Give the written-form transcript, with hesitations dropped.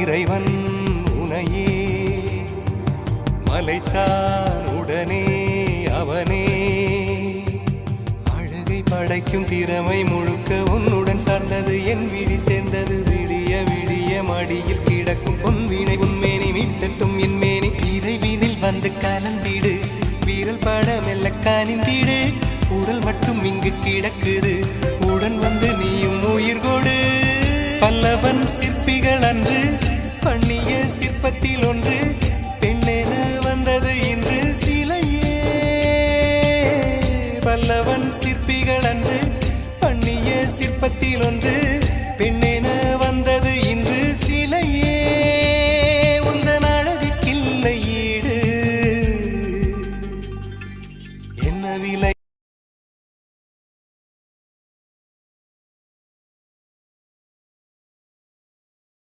இறைவன் உனையே மலைத்தான் உடனே அவனே அழகை படைக்கும் திறமை முழுக்க உன்னுடன் சார்ந்தது என் விழி சேர்ந்தது விடிய விடிய மடியில் கிடக்கும் பொன்வினை உண்மை